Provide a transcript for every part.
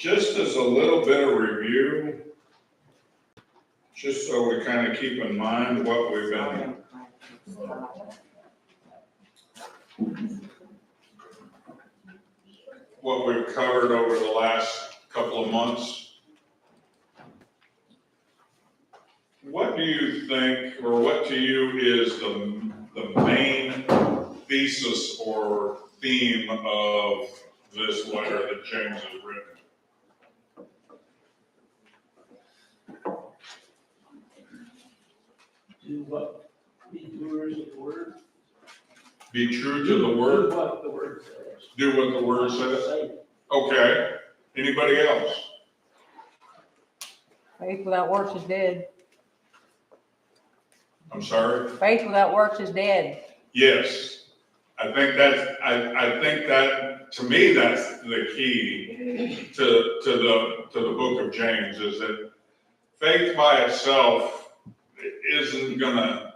Just as a little bit of review, just so we kind of keep in mind what we've been, what we've covered over the last couple of months. What do you think, or what to you is the main thesis or theme of this letter that James has written? Do what? Be doers of the word. Be true to the word. Do what the word says. Do what the word says. Say. Okay. Anybody else? Faith without works is dead. I'm sorry? Faith without works is dead. Yes. I think that to me that's the key to the book of James, is that faith by itself isn't gonna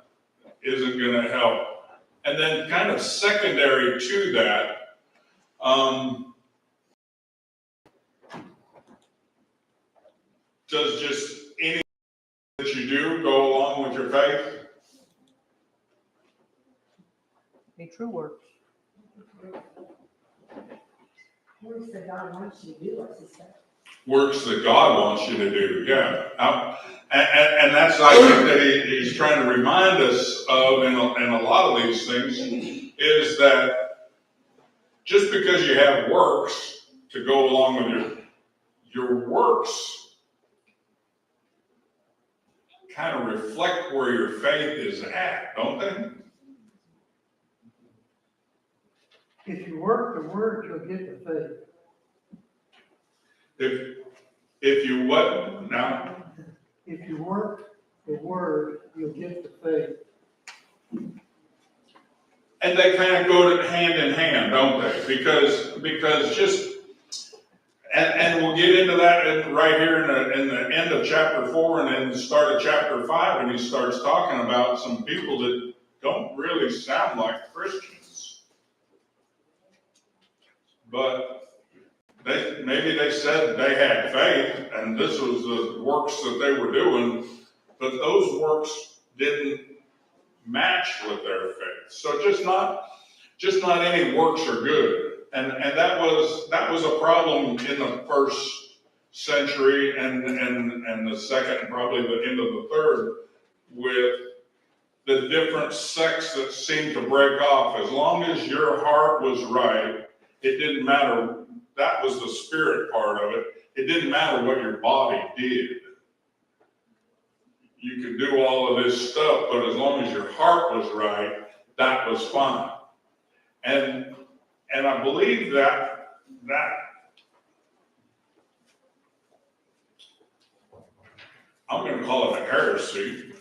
help. And then kind of secondary to that, does just anything that you do go along with your faith? Be true works. Works that God wants you to do, as he said. Works that God wants you to do, yeah. And that's, I think, that he's trying to remind us of in a lot of these things, is that just because you have works to go along with your works kind of reflect where your faith is at, don't they? If you work the word, you'll get the faith. If you what now? If you work the word, you'll get the faith. And they kind of go hand in hand, don't they? Because just, and we'll get into that right here in the end of chapter 4 and then the start of chapter 5, when he starts talking about some people that don't really sound like Christians. But maybe they said they had faith and this was the works that they were doing, but those works didn't match with their faith. So just not any works are good. And that was a problem in the first century and the second and probably the end of the third, with the different sects that seemed to break off. As long as your heart was right, it didn't matter. That was the spirit part of it. It didn't matter what your body did. You could do all of this stuff, but as long as your heart was right, that was fine. And I believe that I'm going to call it a heresy.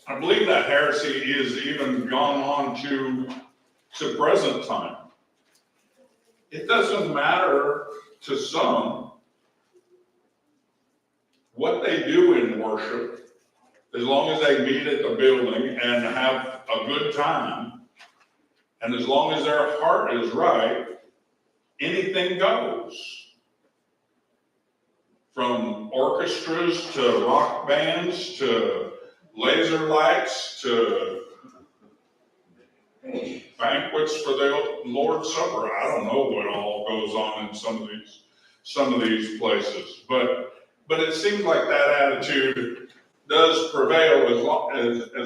I believe that heresy is even gone on to present time. It doesn't matter to some what they do in worship, as long as they meet at the building and have a good time, and as long as their heart is right, anything goes. From orchestras to rock bands to laser lights to banquets for the Lord's Supper. I don't know what all goes on in some of these places, but it seems like that attitude does prevail as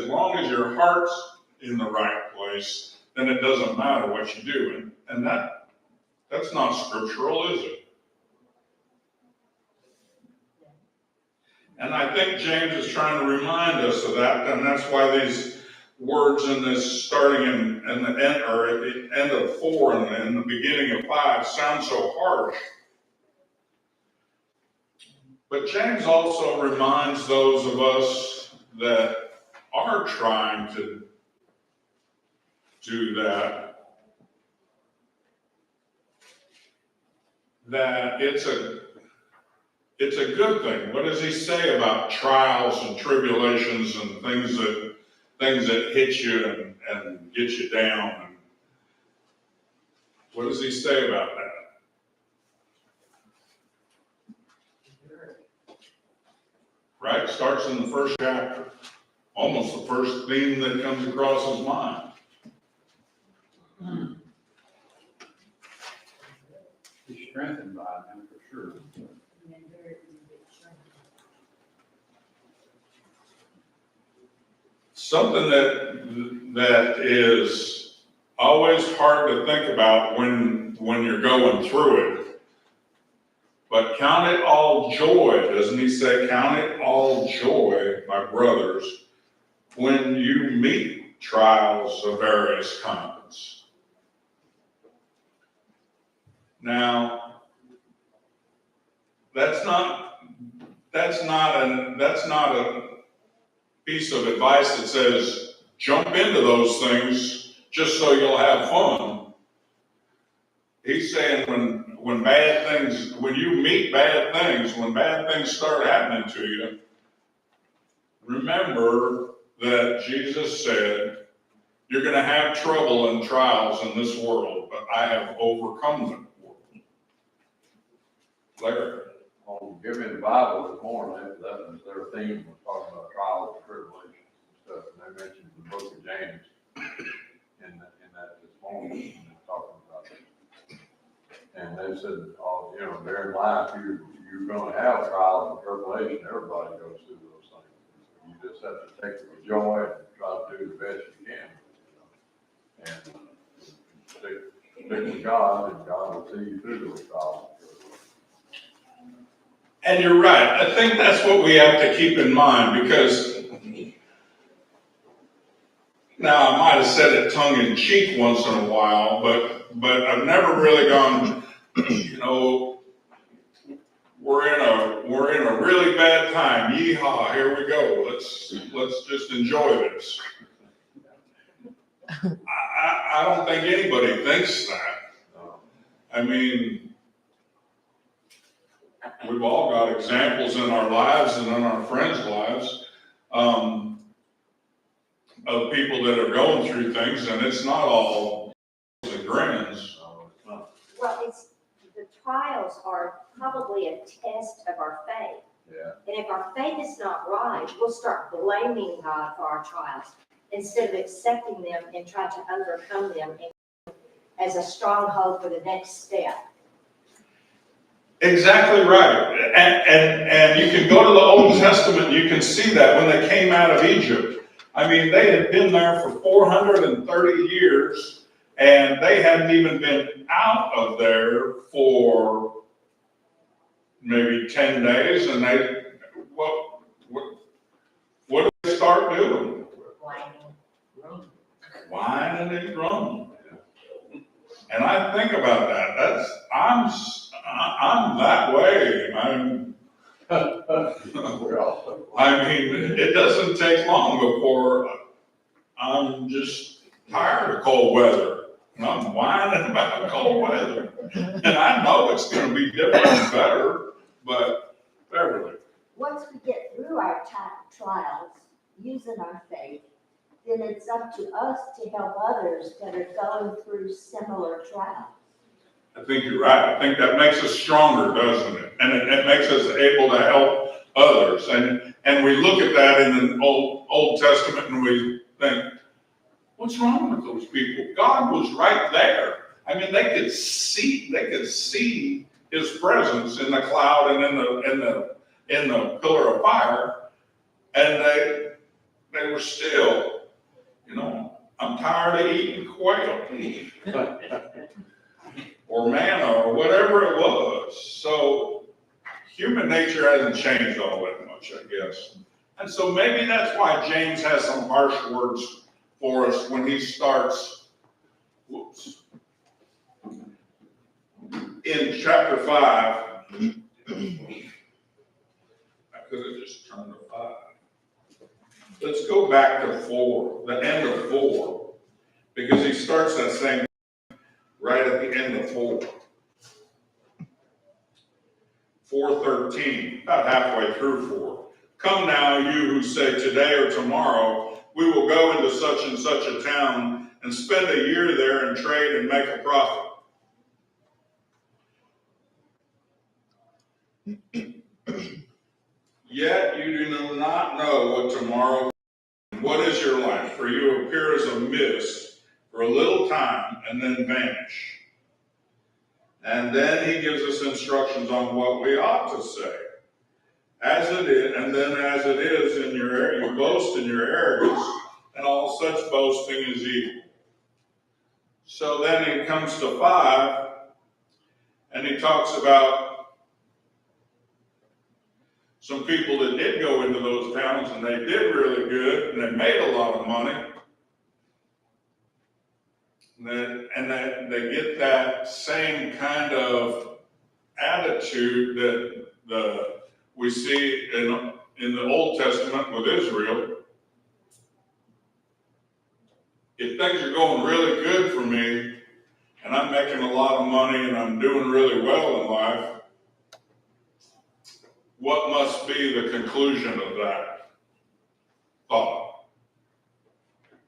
long as your heart's in the right place, then it doesn't matter what you do, and that's not scriptural, is it? And I think James is trying to remind us of that, and that's why these words in this, starting in the end, or at the end of 4 and the beginning of 5, sound so harsh. But James also reminds those of us that are trying to do that it's a good thing. What does he say about trials and tribulations and things that hit you and get you down? And what does he say about that? Right? Starts in the first chapter. Almost the first theme that comes across his mind. He's strengthened by him for sure. Something that is always hard to think about when you're going through it. But count it all joy, doesn't he say? Count it all joy, my brothers, when you meet trials of various kinds. Now, that's not a piece of advice that says jump into those things just so you'll have fun. He's saying when you meet bad things, when bad things start happening to you, remember that Jesus said, you're going to have trouble and trials in this world, but I have overcome them. Larry. Well, give me the Bible this morning, that was their theme, was talking about trials and tribulations and stuff, and they mentioned the book of James in that this morning, and they're talking about it. And they said, oh, during life, you're gonna have trials and tribulation, everybody goes through those things. You just have to take it with joy and try to do the best you can, and stick with God, and God will see you through those trials. And you're right. I think that's what we have to keep in mind, because now I might have said it tongue in cheek once in a while, but I've never really gone, we're in a really bad time. Yeehaw, here we go. Let's just enjoy this. I don't think anybody thinks that. I mean, we've all got examples in our lives and in our friends' lives of people that are going through things, and it's not all the grins. Well, the trials are probably a test of our faith. Yeah. And if our faith is not right, we'll start blaming God for our trials instead of accepting them and trying to overcome them as a stronghold for the next step. Exactly right. And you can go to the Old Testament, you can see that when they came out of Egypt. I mean, they had been there for 430 years, and they hadn't even been out of there for maybe 10 days, and what did they start doing? Whining and grumbling. And I think about that. I'm that way. I mean, it doesn't take long before I'm just tired of cold weather. And I'm whining about cold weather. And I know it's going to be different and better, but Beverly. Once we get through our trials, using our faith, then it's up to us to help others that are going through similar trials. I think you're right. I think that makes us stronger, doesn't it? And it makes us able to help others. And we look at that in the Old Testament and we think, what's wrong with those people? God was right there. I mean, they could see his presence in the cloud and in the pillar of fire, and they were still, I'm tired of eating quail. Or manna, or whatever it was. So human nature hasn't changed all that much, I guess. And so maybe that's why James has some harsh words for us when he starts, in chapter 5. I could have just turned to 5. Let's go back to 4, the end of 4, because he starts that same right at the end of 4. 4:13, about halfway through 4. Come now, you who say today or tomorrow, we will go into such and such a town and spend a year there and trade and make a profit. Yet you do not know what tomorrow, what is your life? For you appear as a mist for a little time and then vanish. And then he gives us instructions on what we ought to say. As it is, and then as it is in you boast in your arrogance, and all such boasting is evil. So then he comes to 5, and he talks about some people that did go into those towns and they did really good and they made a lot of money. And they get that same kind of attitude that we see in the Old Testament with Israel. If things are going really good for me and I'm making a lot of money and I'm doing really well in life, what must be the conclusion of that thought?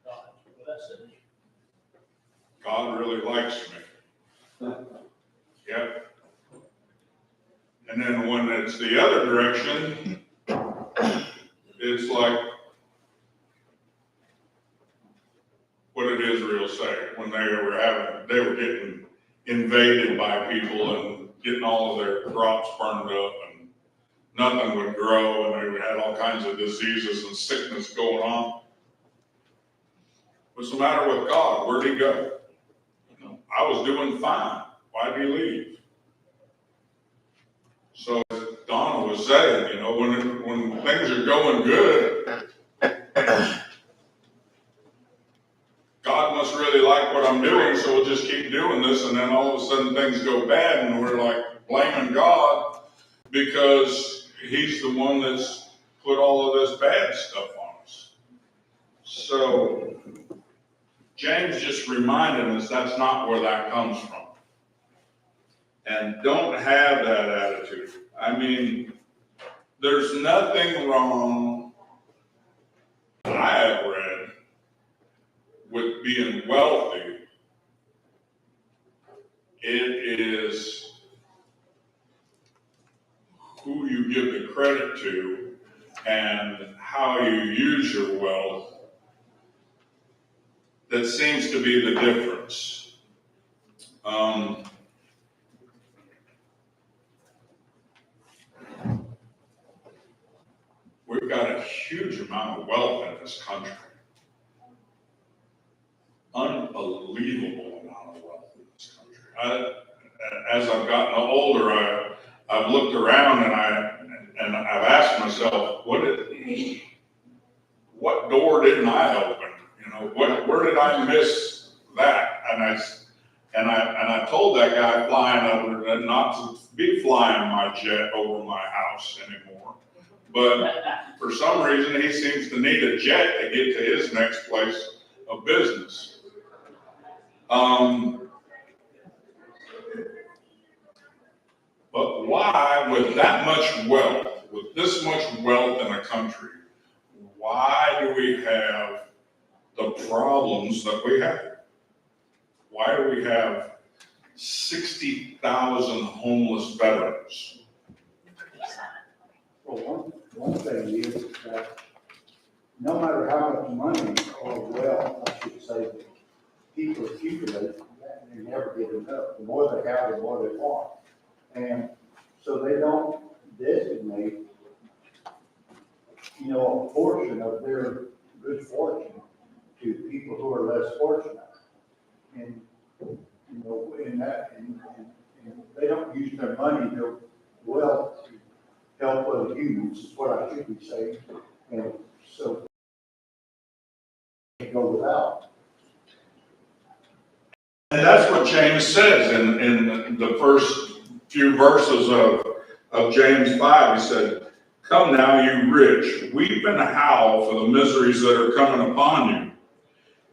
God's blessing. God really likes me. Yep. And then when it's the other direction, it's like, what did Israel say when they were getting invaded by people and getting all of their crops burned up and nothing would grow and they had all kinds of diseases and sickness going on? What's the matter with God? Where'd he go? I was doing fine. Why'd he leave? So as Donna was saying, when things are going good, God must really like what I'm doing, so we'll just keep doing this, and then all of a sudden things go bad, and we're like blaming God because he's the one that's put all of this bad stuff on us. So James just reminded us that's not where that comes from. And don't have that attitude. I mean, there's nothing wrong, I have read, with being wealthy. It is who you give the credit to and how you use your wealth that seems to be the difference. We've got a huge amount of wealth in this country. Unbelievable amount of wealth in this country. As I've gotten older, I've looked around and I've asked myself, what door didn't I open? Where did I miss that? And I told that guy flying over not to be flying my jet over my house anymore. But for some reason, he seems to need a jet to get to his next place of business. But why, with that much wealth, with this much wealth in a country, why do we have the problems that we have? Why do we have 60,000 homeless veterans? Well, one thing is that no matter how much money or wealth, I should say, people accumulate, they never get enough. The more they have, the more they want. And so they don't designate, a portion of their good fortune to people who are less fortunate. And, and they don't use their money, their wealth to help other humans, is what I should be saying. And so they go without. And that's what James says in the first few verses of James 5. He said, "Come now, you rich, weep and howl for the miseries that are coming upon you.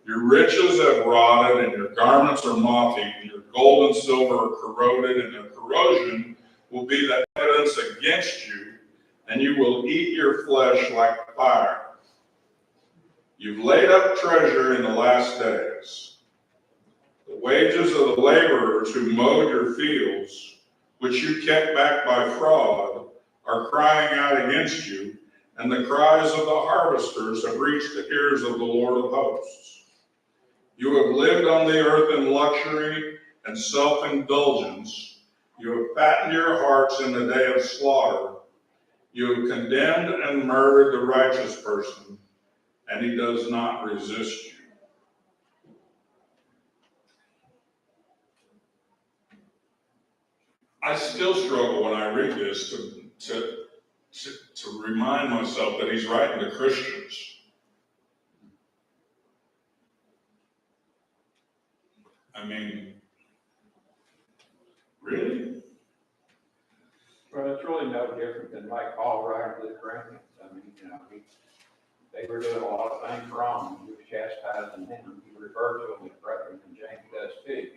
Your riches have rotted, and your garments are moth-eaten. Your gold and silver are corroded, and their corrosion will be the evidence against you, and you will eat your flesh like fire. You've laid up treasure in the last days. The wages of the laborers who mowed your fields, which you kept back by fraud, are crying out against you, and the cries of the harvesters have reached the ears of the Lord of hosts. You have lived on the earth in luxury and self-indulgence. You have fattened your hearts in the day of slaughter. You have condemned and murdered the righteous person, and he does not resist you. I still struggle when I read this to remind myself that he's writing to Christians. I mean, really? Well, it's really no different than like Paul writing to the Corinthians. I mean, they were doing a lot of things wrong. He was chastising them. He referred to them as brethren, and James does too.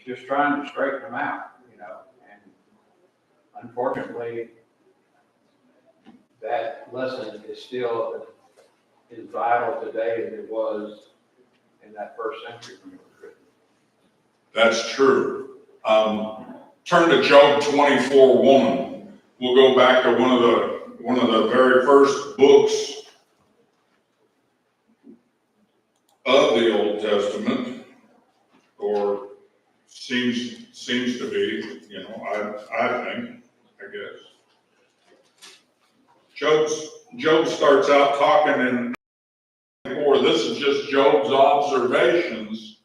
Just trying to straighten them out, and unfortunately, that lesson is still as vital today as it was in that first century when it was written. That's true. Turn to Job 24:1. We'll go back to one of the very first books of the Old Testament, or seems to be, I guess. Job starts out talking in 4. This is just Job's observations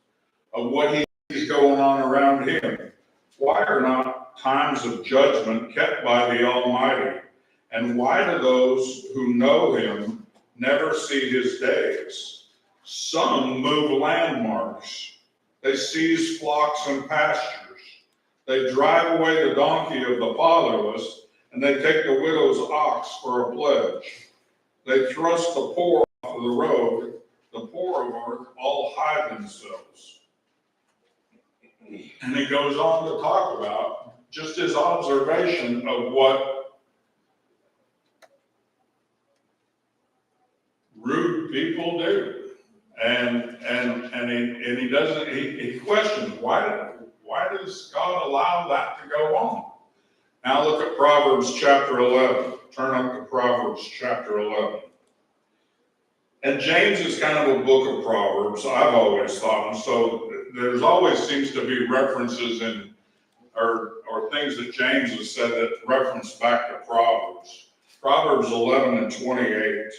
of what he's going on around him. Why are not times of judgment kept by the Almighty? And why do those who know him never see his days? Some move landmarks. They seize flocks and pastures. They drive away the donkey of the fatherless, and they take the widow's ox for a pledge. They thrust the poor off of the road. The poor of earth all hide themselves. And he goes on to talk about just his observation of what rude people do. And he doesn't, he questions, why does God allow that to go on? Now look at Proverbs chapter 11. Turn up to Proverbs chapter 11. And James is kind of a book of Proverbs, I've always thought, and so there's always seems to be references in, or things that James has said that reference back to Proverbs. Proverbs 11:28.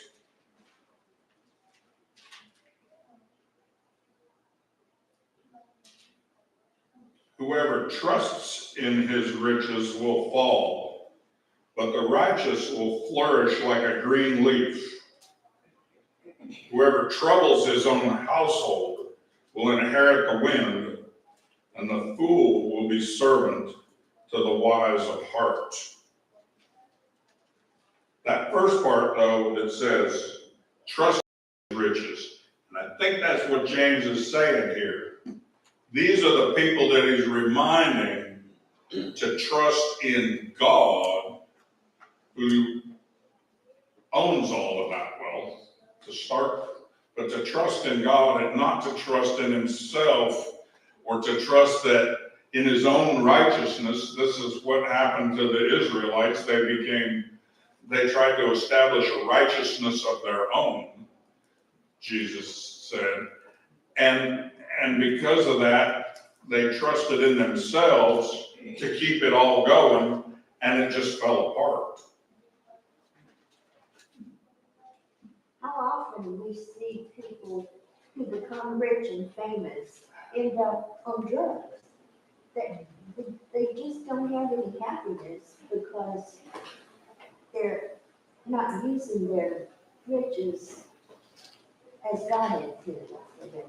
Whoever trusts in his riches will fall, but the righteous will flourish like a green leaf. Whoever troubles his own household will inherit the wind, and the fool will be servant to the wise of heart. That first part, though, that says, trust in riches. And I think that's what James is saying here. These are the people that he's reminding to trust in God, who owns all of that wealth, to start with. But to trust in God and not to trust in himself, or to trust that in his own righteousness. This is what happened to the Israelites. They tried to establish a righteousness of their own, Jesus said. And because of that, they trusted in themselves to keep it all going, and it just fell apart. How often we see people who become rich and famous end up on drugs? They just don't have any happiness because they're not using their riches as God intended for them to.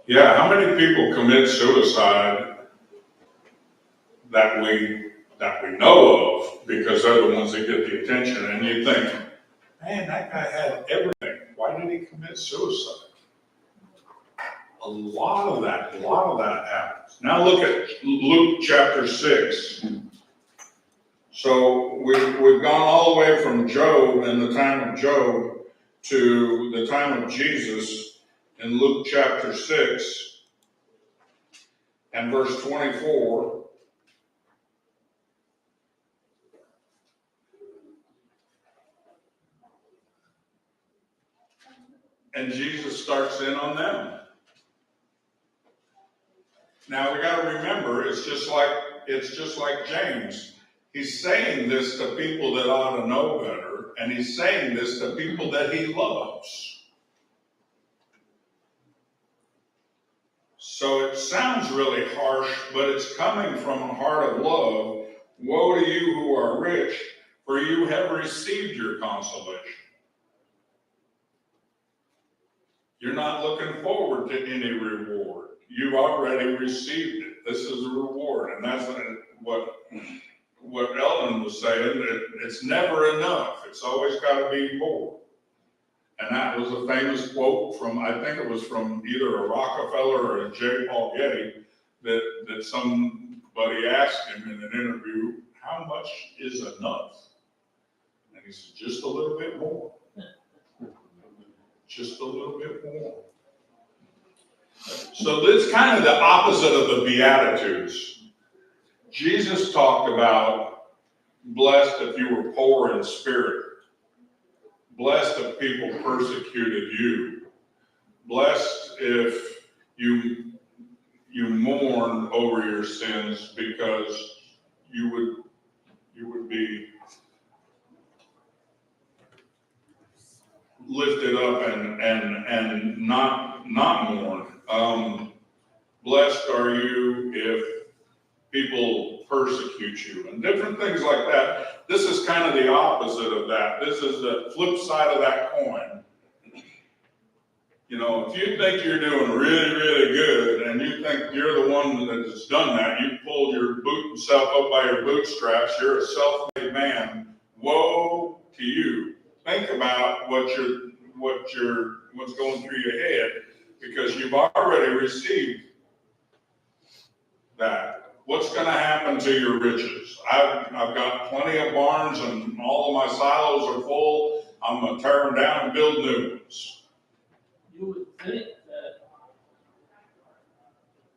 Yeah, how many people commit suicide that we know of because they're the ones that get the attention? And you think, man, that guy had everything. Why did he commit suicide? A lot of that happens. Now look at Luke chapter 6. So we've gone all the way from Job and the time of Job to the time of Jesus in Luke chapter 6 and verse 24. And Jesus starts in on them. Now we got to remember, it's just like James. He's saying this to people that ought to know better, and he's saying this to people that he loves. So it sounds really harsh, but it's coming from a heart of love. Woe to you who are rich, for you have received your consolation. You're not looking forward to any reward. You've already received it. This is a reward. And that's what Eldon was saying. It's never enough. It's always got to be more. And that was a famous quote from, I think it was from either a Rockefeller or a J. Paul Getty, that somebody asked him in an interview, how much is enough? And he said, just a little bit more. Just a little bit more. So that's kind of the opposite of the Beatitudes. Jesus talked about blessed if you were poor in spirit. Blessed if people persecuted you. Blessed if you mourn over your sins, because you would be lifted up and not mourn. Blessed are you if people persecute you, and different things like that. This is kind of the opposite of that. This is the flip side of that coin. You know, if you think you're doing really, really good, and you think you're the one that has done that, you pulled yourself up by your bootstraps, you're a self-made man, woe to you. Think about what's going through your head, because you've already received that. What's going to happen to your riches? I've got plenty of barns, and all of my silos are full. I'm going to tear them down and build new ones. You would think that,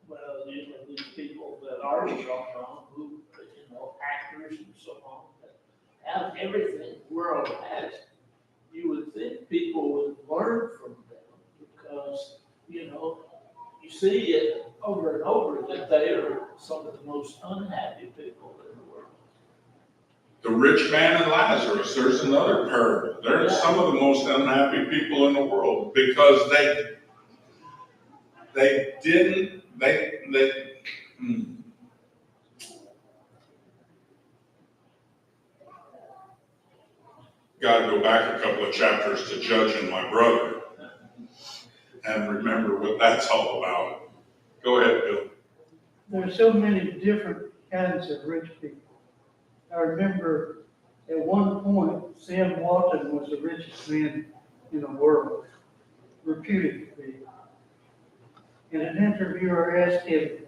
well, you know, these people that are strong, who, you know, actors and so on, that have everything the world has, you would think people would learn from them, because, you know, you see it over and over that they are some of the most unhappy people in the world. The rich man and Lazarus, there's another parable. They're some of the most unhappy people in the world, because got to go back a couple of chapters to Judging My Brother and remember what that's all about. Go ahead, Bill. There's so many different kinds of rich people. I remember at one point, Sam Walton was the richest man in the world, reputed to be. And an interviewer asked him,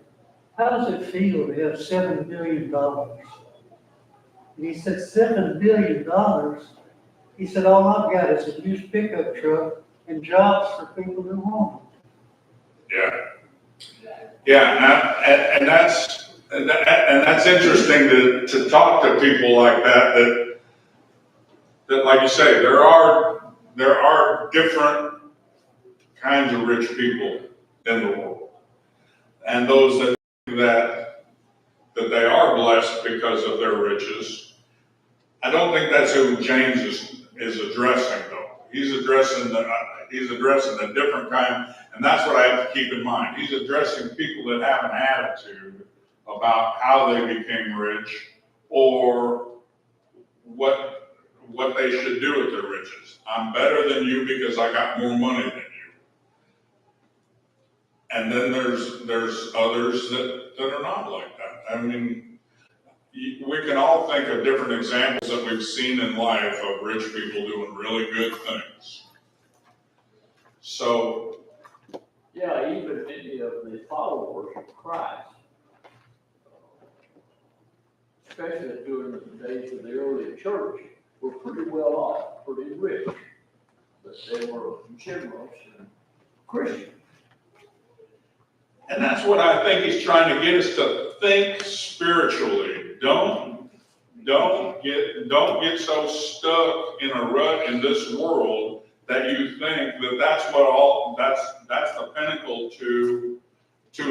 how does it feel to have $7 billion? And he said, $7 billion? He said, all I've got is a used pickup truck and jobs for people who want Yeah. Yeah, and that's interesting to talk to people like that like you say, there are different kinds of rich people in the world, and those that they are blessed because of their riches. I don't think that's who James is addressing, though. He's addressing a different kind, and that's what I have to keep in mind. He's addressing people that have an attitude about how they became rich, or what they should do with their riches. I'm better than you because I got more money than you. And then there's others that are not like that. I mean, we can all think of different examples that we've seen in life of rich people doing really good things. So, Yeah, even many of the followers of Christ, especially during the days of the early church, were pretty well off, pretty rich, but they were generous and Christian. and that's what I think he's trying to get us to think spiritually. Don't get so stuck in a rut in this world that you think that that's what all, that's the pinnacle to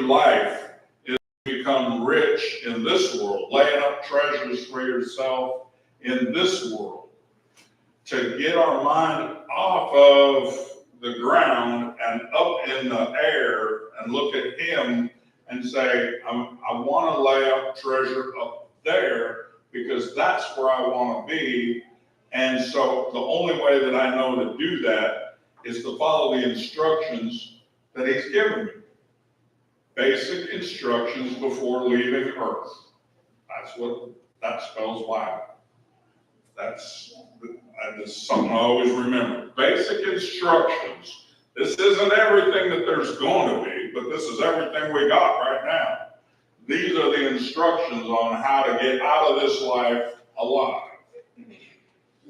life, is to become rich in this world, laying up treasures for yourself in this world. To get our mind off of the ground and up in the air and look at him and say, I want to lay up treasure up there because that's where I want to be. And so the only way that I know to do that is to follow the instructions that he's given me. Basic instructions before leaving Earth. That's what that spells Bible. That's something I always remember. Basic instructions. This isn't everything that there's going to be, but this is everything we got right now. These are the instructions on how to get out of this life alive.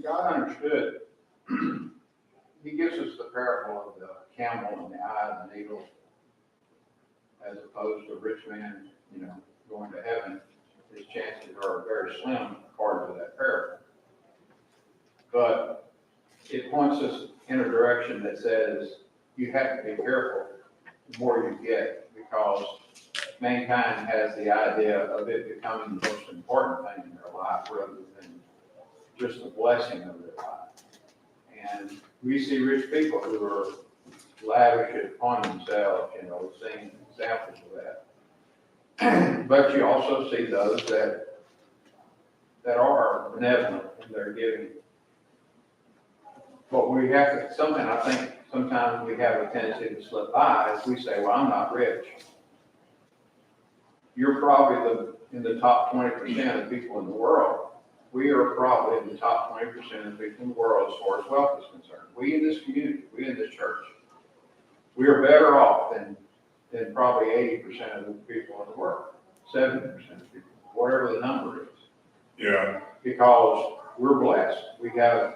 God understood. He gives us the parable of the camel and the eye of the needle, as opposed to a rich man, going to heaven. His chances are very slim according to that parable. But it points us in a direction that says you have to be careful the more you get, because mankind has the idea of it becoming the most important thing in their life rather than just the blessing of their life. And we see rich people who are lavish upon themselves, seeing examples of that. But you also see those that are benevolent in their giving. But we have to, something I think sometimes we have a tendency to slip by is we say, well, I'm not rich. You're probably in the top 20% of people in the world. We are probably in the top 20% of people in the world as far as wealth is concerned. We in this community, we in this church, we are better off than probably 80% of the people in the world, 70% of people, whatever the number is. Yeah. Because we're blessed. We have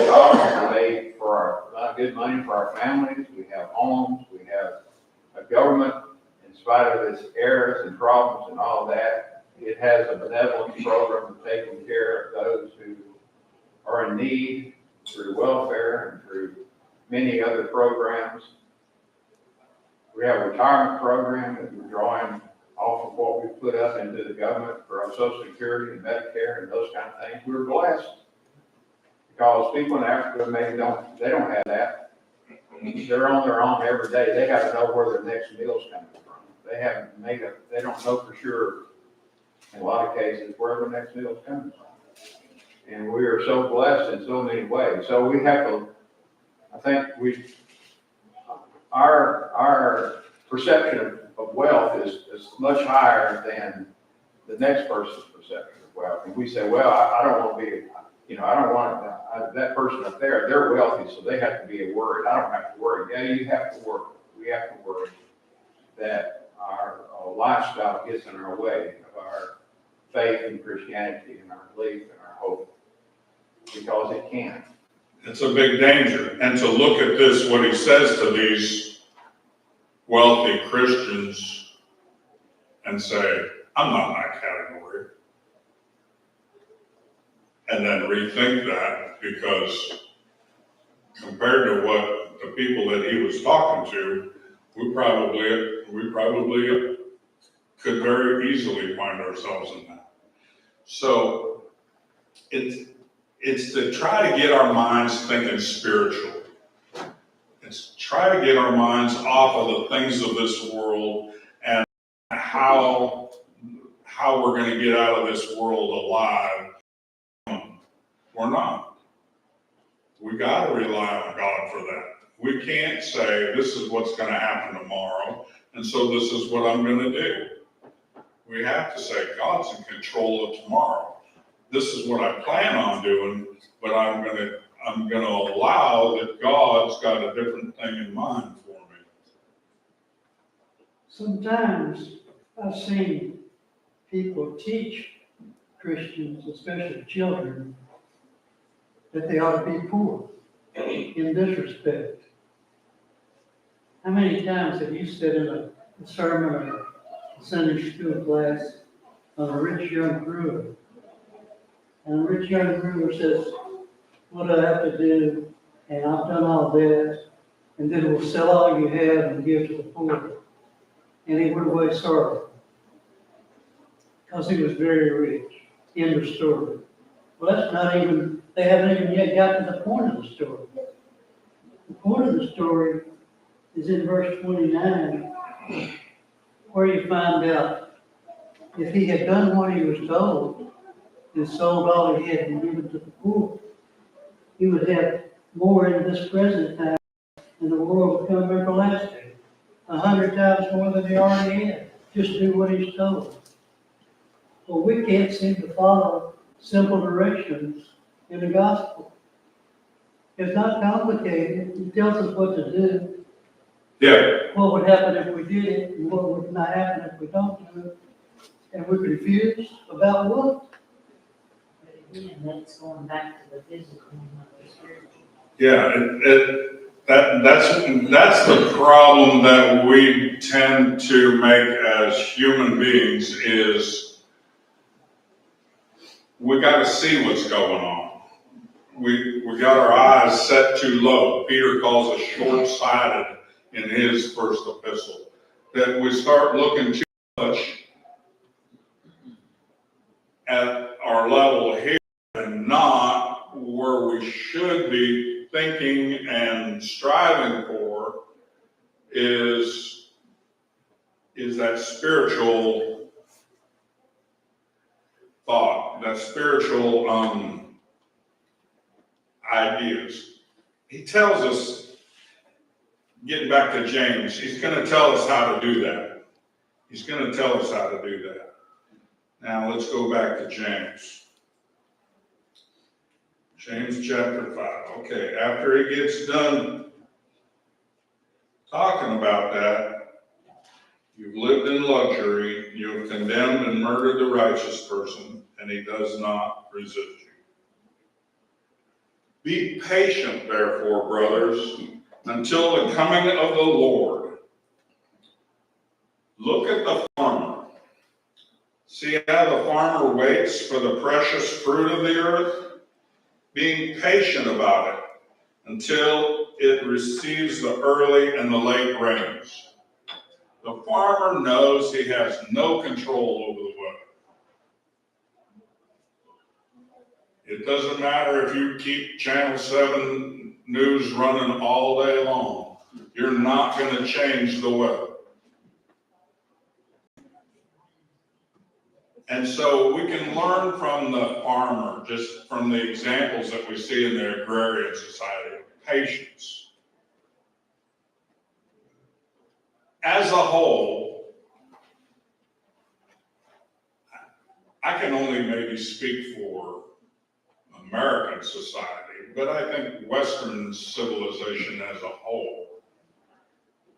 jobs made for good money for our families. We have homes. We have a government, in spite of its errors and problems and all that. It has a benevolent program of taking care of those who are in need through welfare and through many other programs. We have a retirement program that we're drawing off of what we put up into the government for our Social Security and Medicare and those kind of things. We're blessed because people in Africa maybe don't have that. They're on their own every day. They got to know where their next meal's coming from. They don't know for sure in a lot of cases where their next meal's coming from. And we are so blessed in so many ways. So we have to, I think our perception of wealth is much higher than the next person's perception of wealth. And we say, well, I don't want to be, I don't want that person up there, they're wealthy, so they have to be worried. I don't have to worry. Yeah, you have to worry. We have to worry that our lifestyle gets in our way of our faith in Christianity and our belief and our hope, because it can. It's a big danger. And to look at this, what he says to these wealthy Christians and say, I'm not in that category. And then rethink that, because compared to what the people that he was talking to, we probably could very easily find ourselves in that. So it's to try to get our minds thinking spiritual. It's try to get our minds off of the things of this world and how we're going to get out of this world alive. We're not. We got to rely on God for that. We can't say this is what's going to happen tomorrow, and so this is what I'm going to do. We have to say God's in control of tomorrow. This is what I plan on doing, but I'm going to allow that God's got a different thing in mind for me. Sometimes I've seen people teach Christians, especially children, that they ought to be poor in this respect. How many times have you said in a sermon or a Sunday school class on a rich young brewer, and a rich young brewer says, what I have to do, and I've done all that, and then we'll sell all you have and give to the poor. And he went away sorry. Because he was very rich. End of story. Well, that's not even, they haven't even yet got to the point of the story. The point of the story is in verse 29, where you find out if he had done what he was told and sold all he had and given to the poor, he would have more in this present time and the world become everlasting. 100 times more than he already had. Just do what he's told. Well, we can't seem to follow simple directions in the gospel. It's not complicated. It tells us what to do, Yeah, what would happen if we did it, and what would not happen if we don't do it. And we're confused about what? But again, that's going back to the physical and not the spiritual. yeah, that's the problem that we tend to make as human beings is we gotta see what's going on. We got our eyes set too low. Peter calls us short-sighted in his first epistle. That we start looking too much at our level here and not where we should be thinking and striving for is that spiritual thought, that spiritual ideas. He tells us, getting back to James, he's going to tell us how to do that. He's going to tell us how to do that. Now let's go back to James. James chapter 5. Okay, after he gets done talking about that, you've lived in luxury, you have condemned and murdered the righteous person, and he does not resist you. Be patient, therefore, brothers, until the coming of the Lord. Look at the farmer. See how the farmer waits for the precious fruit of the earth, being patient about it until it receives the early and the late rains. The farmer knows he has no control over the weather. It doesn't matter if you keep Channel 7 news running all day long. You're not going to change the weather. And so we can learn from the farmer, just from the examples that we see in the agrarian society, of patience. As a whole, I can only maybe speak for American society, but I think Western civilization as a whole.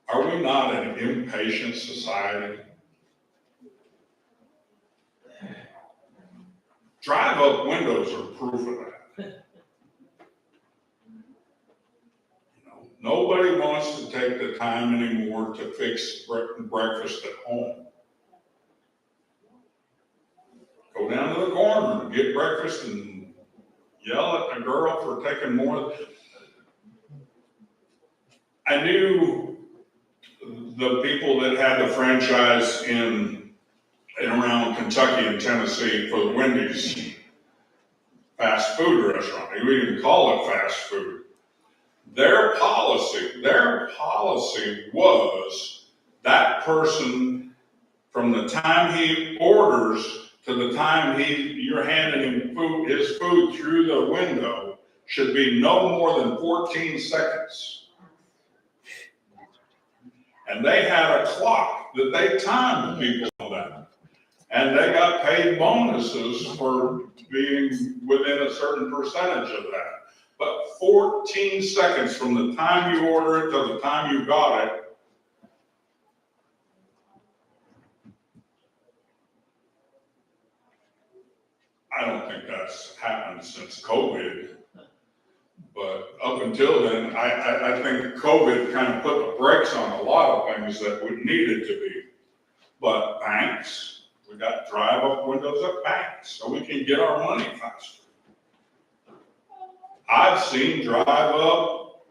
Are we not an impatient society? Drive-up windows are proof of that. Nobody wants to take the time anymore to fix breakfast at home. Go down to the corner and get breakfast and yell at the girl for taking more. I knew the people that had the franchise in around Kentucky and Tennessee for the Wendy's fast food restaurant. We didn't call it fast food. Their policy was that person, from the time he orders to the time you're handing him his food through the window, should be no more than 14 seconds. And they had a clock that they timed people on that. And they got paid bonuses for being within a certain percentage of that. But 14 seconds from the time you order it to the time you got it, I don't think that's happened since COVID. But up until then, I think COVID kind of put the brakes on a lot of things that needed to be. But banks, we got drive-up windows at banks so we can get our money faster. I've seen drive up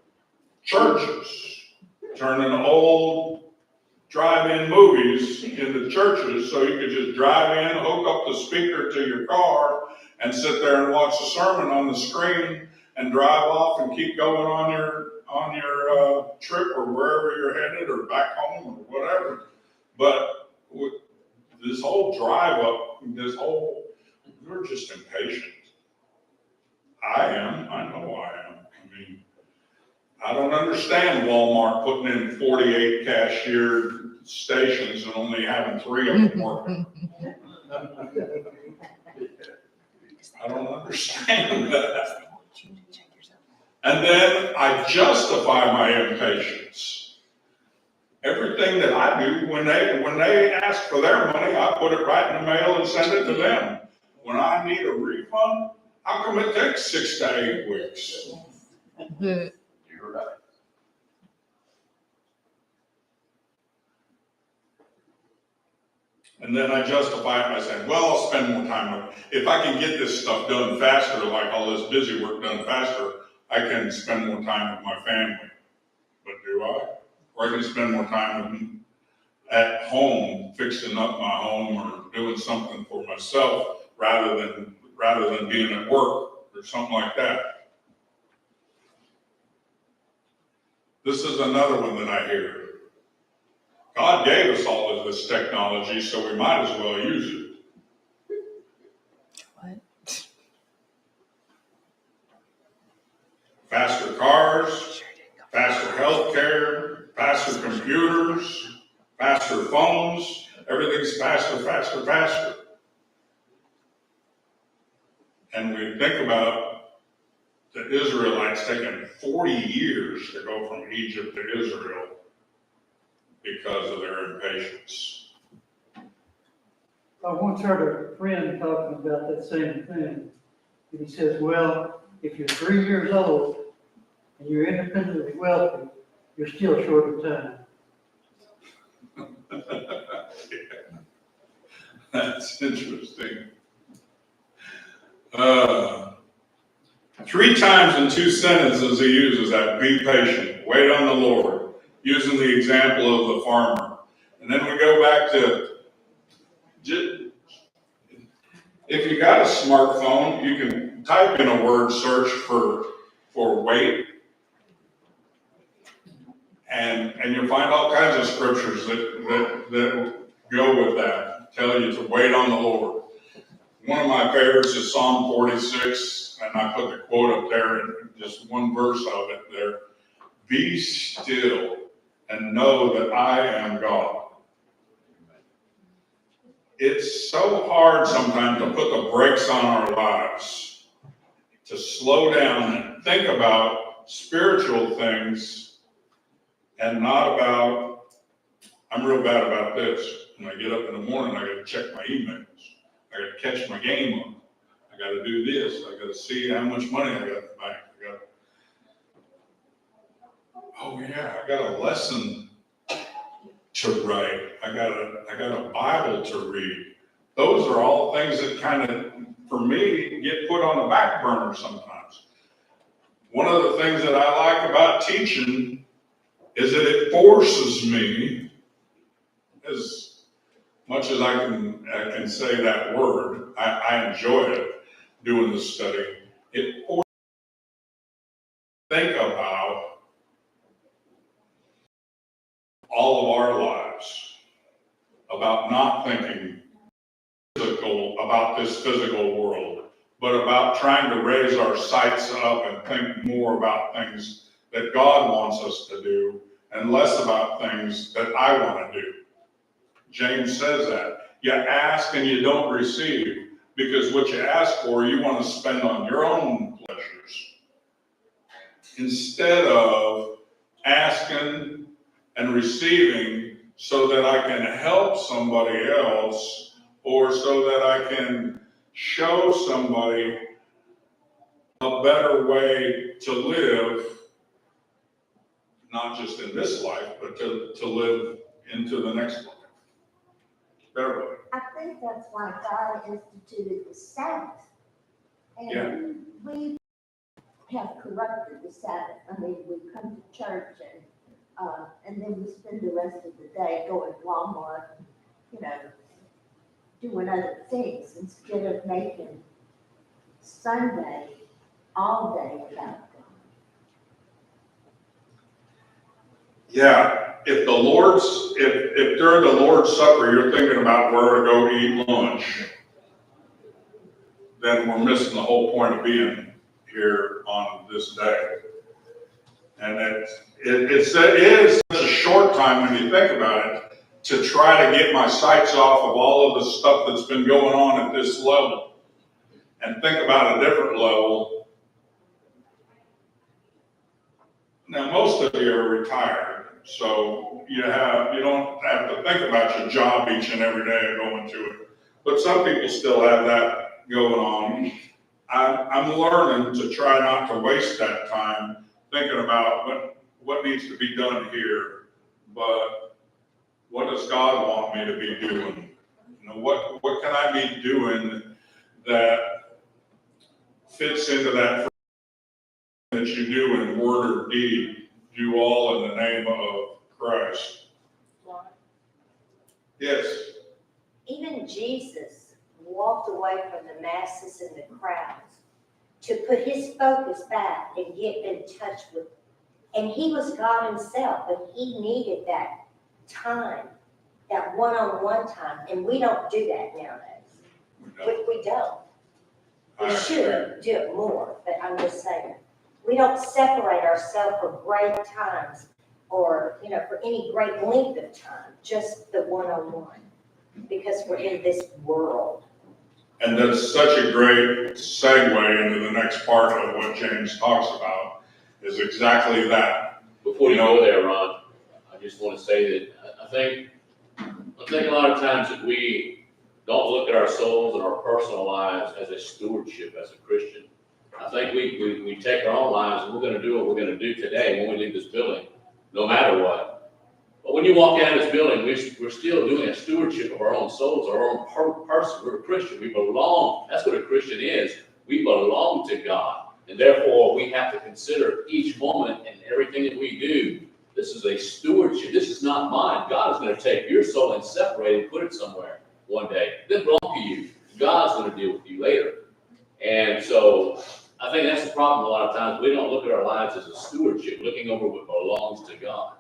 churches, turning old drive-in movies into churches, so you could just drive in, hook up the speaker to your car, and sit there and watch the sermon on the screen, and drive off and keep going on your trip or wherever you're headed, or back home or whatever. But with this whole drive up, we're just impatient. I am. I know I am. I mean, I don't understand Walmart putting in 48 cashier stations and only having 3 of them working. I don't understand that. And then I justify my impatience. Everything that I do, when they ask for their money, I put it right in the mail and send it to them. When I need a refund, how come it takes 6 to 8 weeks? You're right. And then I justify it by saying, well, I'll spend more time on it. If I can get this stuff done faster, like all this busy work done faster, I can spend more time with my family. But do I? Or I can spend more time at home, fixing up my home or doing something for myself rather than being at work or something like that. This is another one that I hear. God gave us all of this technology, so we might as well use it. What? Faster cars, faster healthcare, faster computers, faster phones, everything's faster, faster, faster. And we think about the Israelites taking 40 years to go from Egypt to Israel because of their impatience. I once heard a friend talking about that same thing. And he says, well, if you're 3 years old and you're independently wealthy, you're still short of time. That's interesting. 3 times in 2 sentences he uses that, be patient, wait on the Lord, using the example of the farmer. And then we go back to, if you got a smartphone, you can type in a word search for wait, and you'll find all kinds of scriptures that go with that, tell you to wait on the Lord. One of my favorites is Psalm 46, and I put the quote up there, and just one verse of it there. Be still and know that I am God. It's so hard sometimes to put the brakes on our lives, to slow down and think about spiritual things and not about, I'm real bad about this. When I get up in the morning, I got to check my emails. I got to catch my game up. I got to do this. I got to see how much money I got in the bank. Oh yeah, I got a lesson to write. I got a Bible to read. Those are all things that kind of, for me, get put on the back burner sometimes. One of the things that I like about teaching is that it forces me, as much as I can say that word, I enjoy it, doing the study. It forces me to think about all of our lives, about not thinking about this physical world, but about trying to raise our sights up and think more about things that God wants us to do and less about things that I want to do. James says that. You ask and you don't receive, because what you ask for, you want to spend on your own pleasures, instead of asking and receiving so that I can help somebody else, or so that I can show somebody a better way to live, not just in this life, but to live into the next life. Better way. I think that's why God instituted the Sabbath. Yeah. And we have corrupted the Sabbath. I mean, we come to church and then we spend the rest of the day going to Walmart, you know, doing other things instead of making Sunday all day about God. Yeah, if during the Lord's Supper, you're thinking about where to go eat lunch, then we're missing the whole point of being here on this day. And it is such a short time when you think about it, to try to get my sights off of all of the stuff that's been going on at this level and think about a different level. Now, most of you are retired, so you don't have to think about your job each and every day and going to it. But some people still have that going on. I'm learning to try not to waste that time thinking about what needs to be done here, but what does God want me to be doing? You know, what can I be doing that fits into that that you do in word or deed, do all in the name of Christ? Yes. Even Jesus walked away from the masses and the crowds to put his focus back and get in touch with, and he was God himself, but he needed that time, that one-on-one time, and we don't do that nowadays. We don't. We should do it more, but I'm just saying, we don't separate ourselves for great times or, you know, for any great length of time, just the one-on-one, because we're in this world. And that's such a great segue into the next part of what James talks about, is exactly that. Before you go there, Ron, I just want to say that I think a lot of times that we don't look at our souls and our personal lives as a stewardship as a Christian. I think we take our own lives and we're going to do what we're going to do today when we leave this building, no matter what. But when you walk out of this building, we're still doing a stewardship of our own souls, our own person. We're a Christian. We belong. That's what a Christian is. We belong to God. And therefore, we have to consider each moment and everything that we do. This is a stewardship. This is not mine. God is going to take your soul and separate it and put it somewhere one day. It doesn't belong to you. God's going to deal with you later. And so I think that's the problem a lot of times. We don't look at our lives as a stewardship, looking over what belongs to God.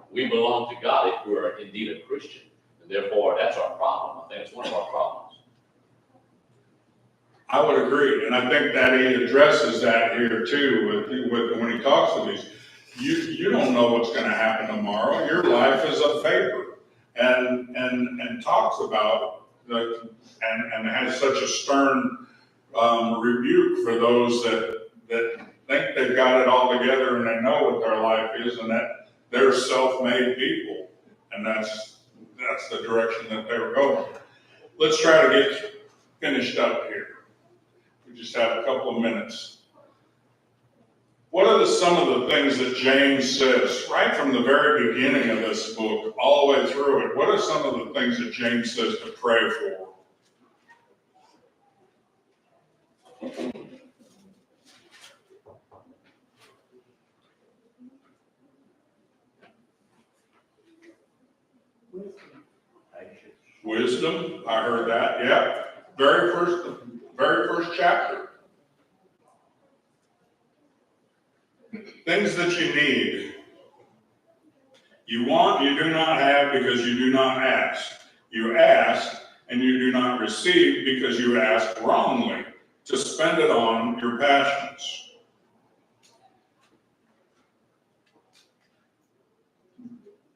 We belong to God if we're indeed a Christian. And therefore, that's our problem. I think it's one of our problems. I would agree, and I think that he addresses that here too with when he talks to these. You don't know what's going to happen tomorrow. Your life is a vapor, and talks about and has such a stern rebuke for those that think they've got it all together and they know what their life is, and that they're self-made people, and that's the direction that they were going. Let's try to get finished up here. We just have a couple of minutes. What are some of the things that James says right from the very beginning of this book, all the way through it? What are some of the things that James says to pray for? Wisdom, I heard that, yeah. Very first chapter. Things that you need. You want, you do not have because you do not ask. You ask and you do not receive because you ask wrongly to spend it on your passions.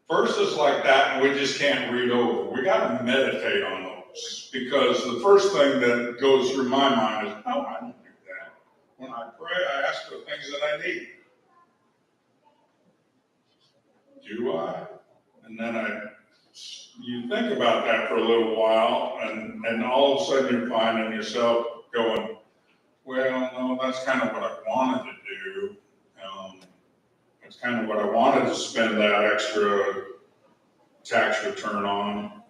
Verses like that, we just can't read over. We got to meditate on those, because the first thing that goes through my mind is, no, I don't do that. When I pray, I ask for things that I need. Do I? And then you think about that for a little while, and all of a sudden you're finding yourself going, well, no, that's kind of what I wanted to do. It's kind of what I wanted to spend that extra tax return on.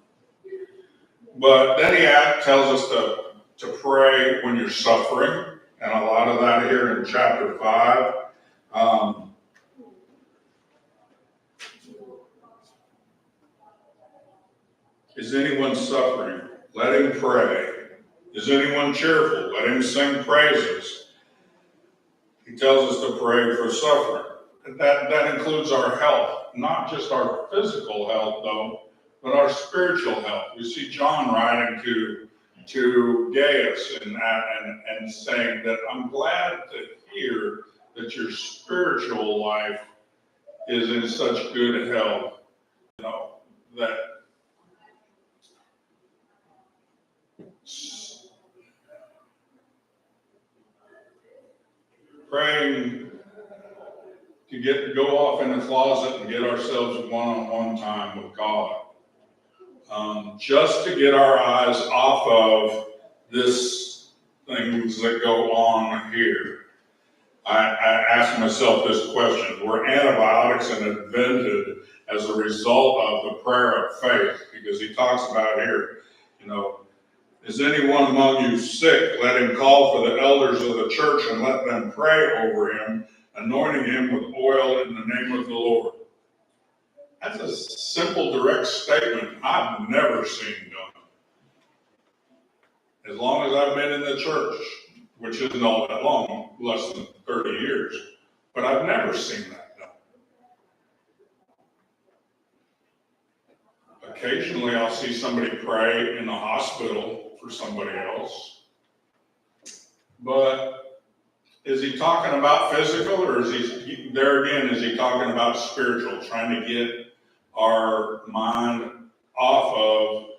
But then he tells us to pray when you're suffering, and a lot of that here in chapter 5. Is anyone suffering? Let him pray. Is anyone cheerful? Let him sing praises. He tells us to pray for suffering. That includes our health, not just our physical health, though, but our spiritual health. We see John writing to Gaius and saying that I'm glad to hear that your spiritual life is in such good health. You know, that praying to go off in the closet and get ourselves one-on-one time with God. Just to get our eyes off of this things that go on here. I asked myself this question: were antibiotics invented as a result of the prayer of faith? Because he talks about here, you know, is anyone among you sick? Let him call for the elders of the church and let them pray over him, anointing him with oil in the name of the Lord. That's a simple, direct statement I've never seen done. As long as I've been in the church, which isn't all that long, less than 30 years, but I've never seen that done. Occasionally I'll see somebody pray in the hospital for somebody else. But is he talking about physical, or is he, there again, is he talking about spiritual, trying to get our mind off of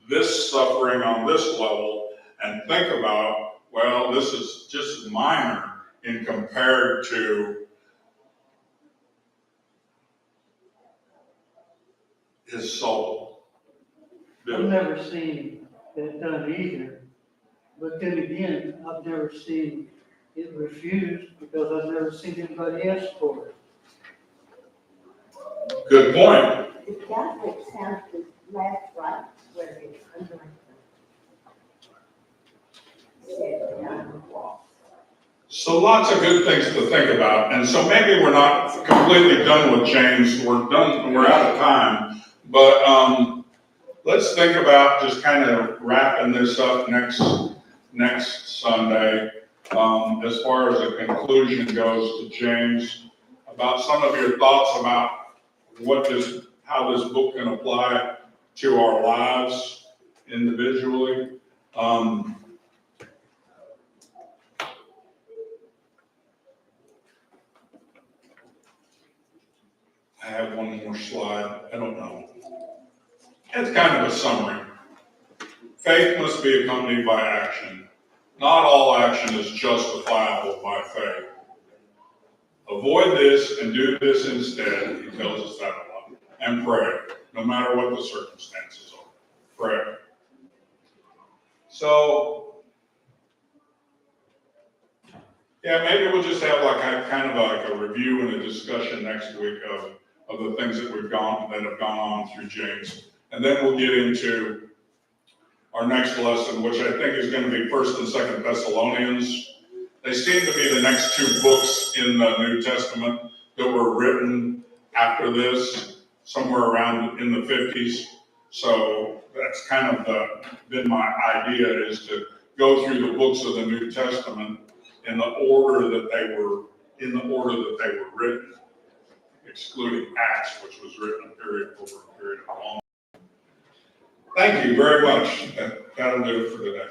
this suffering on this level and think about, well, this is just minor in compared to his soul. I've never seen that done either. But then again, I've never seen it refused because I've never seen anybody ask for it. Good point. The Catholics have the last right where it's anointed. So lots of good things to think about. And so maybe we're not completely done with James. We're out of time. But let's think about just kind of wrapping this up next Sunday. As far as the conclusion goes to James, about some of your thoughts about how this book can apply to our lives individually. I have one more slide. I don't know. It's kind of a summary. Faith must be accompanied by action. Not all action is justifiable by faith. Avoid this and do this instead. He tells us that a lot. And pray, no matter what the circumstances are. Pray. So, yeah, maybe we'll just have kind of like a review and a discussion next week of the things that have gone on through James. And then we'll get into our next lesson, which I think is going to be 1st and 2nd Thessalonians. They seem to be the next two books in the New Testament that were written after this, somewhere around in the 50s. So that's kind of been my idea, is to go through the books of the New Testament in the order that they were written, excluding Acts, which was written over a period of long. Thank you very much. That'll do it for today.